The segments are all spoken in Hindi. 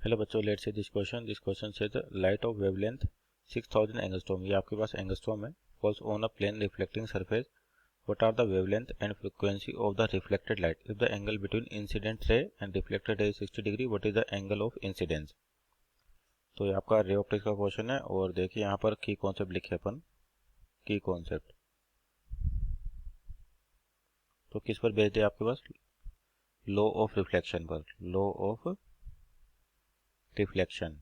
हेलो बच्चों, लेट्स सी दिस क्वेश्चन से the light of wavelength 6000 angstrom, ये आपके पास एंगस्ट्रॉम है, falls on a plane reflecting surface. What are the wavelength and frequency of the reflected light if the angle between incident ray and reflected ray 60 degree. What is the angle of incidence. तो ये आपका रे ऑप्टिक्स का क्वेश्चन है और देखिए यहाँ पर की कॉन्सेप्ट लिखे अपन. की कॉन्सेप्ट तो किस पर बेस्ड है आपके पास? लॉ ऑफ रिफ्लेक्शन पर. Law of reflection.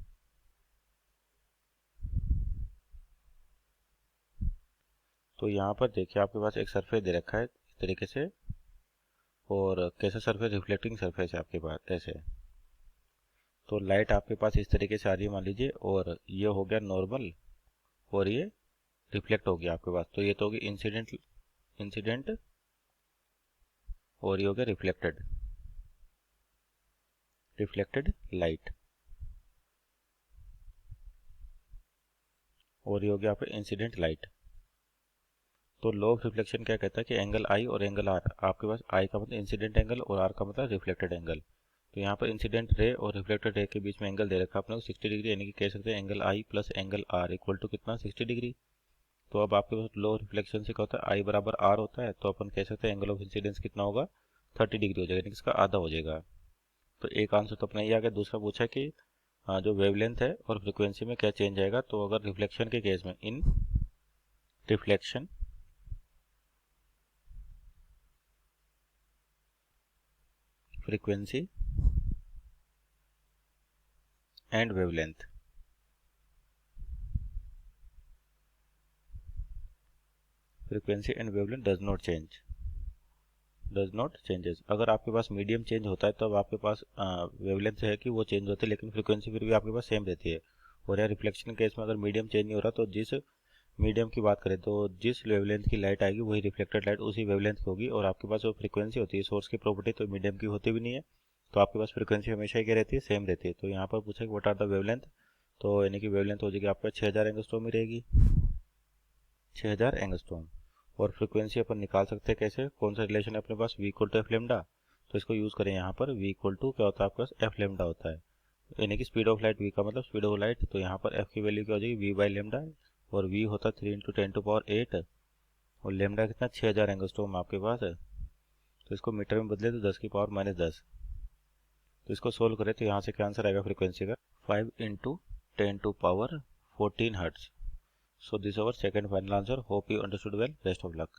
तो यहाँ पर देखिए आपके पास एक सरफेस दे रखा है इस तरीके से, और कैसा सरफेस? रिफ्लेक्टिंग सरफेस है आपके पास ऐसे. तो लाइट आपके पास इस तरीके से आ रही है मान लीजिए, और ये हो गया नॉर्मल और ये रिफ्लेक्ट हो गया आपके पास. तो ये तो होगी इंसिडेंट इंसिडेंट और ये हो गया रिफ्लेक्टेड रिफ्लेक्टेड लाइट, और ये हो गया आपका इंसिडेंट लाइट. तो लॉ ऑफ रिफ्लेक्शन क्या कहता है कि एंगल आई और एंगल आर, आपके पास आई का मतलब इंसिडेंट एंगल और आर का मतलब रिफ्लेक्टेड एंगल. तो यहाँ पर इंसिडेंट रे और रिफ्लेक्टेड रे के बीच में एंगल दे रखा है अपने को 60 डिग्री, यानी कि कह सकते हैं angle i plus angle r equal to कितना? 60 डिग्री. तो अब आपके पास लॉ रिफ्लेक्शन से क्या होता है? आई बराबर आर होता है, तो अपन कह सकते हैं एंगल ऑफ इंसिडेंस कितना होगा? 30 डिग्री हो जाएगा, यानी कि इसका आधा हो जाएगा. तो एक आंसर तो अपना ये आ गया. दूसरा पूछा कि जो वेवलेंथ है और फ्रिक्वेंसी में क्या चेंज आएगा. तो अगर रिफ्लेक्शन के केस में, इन reflection frequency and wavelength, frequency and wavelength does not changes. अगर आपके पास मीडियम चेंज होता है तब आपके पास वेवलेंथ है कि वो चेंज होती है, लेकिन फ्रीक्वेंसी फिर भी आपके पास सेम रहती है. और यहाँ रिफ्लेक्शन केस में अगर मीडियम चेंज नहीं हो रहा, तो जिस मीडियम की बात करें तो जिस वेवलेंथ की लाइट आएगी वही रिफ्लेक्टेड लाइट उसी वेवलेंथ की होगी. और आपके पास जो फ्रीक्वेंसी होती है सोर्स की प्रॉपर्टी तो मीडियम की होती भी नहीं है, तो आपके पास फ्रीक्वेंसी हमेशा ही क्या रहती है? सेम रहती है. तो यहाँ पर पूछा कि व्हाट आर द वेवलेंथ, तो यानी कि वेवलेंथ हो जाएगी आपका 6000 एंगस्ट्रॉम ही रहेगी, 6000 एंगस्ट्रॉम. और फ्रीक्वेंसी अपन निकाल सकते हैं कैसे? कौन सा रिलेशन है अपने पास? v equal to f lambda. तो इसको यूज करें यहाँ पर. v इक्वल टू क्या होता है आपके पास? एफ लेमडा होता है, यानी कि स्पीड ऑफ लाइट. v का मतलब स्पीड ऑफ लाइट. तो यहाँ पर f की वैल्यू क्या हो जाएगी? v बाई लेमडा, और v होता है 3 × 10⁸, और लेमडा कितना? 6000 एंगस्ट्रॉम आपके पास है. तो इसको मीटर में बदले तो 10⁻−10. तो इसको सोल्व करें तो यहाँ से क्या आंसर आएगा फ्रीक्वेंसी का? 5 × 10⁻14 hertz. So this is our second final answer. Hope you understood well. Best of luck.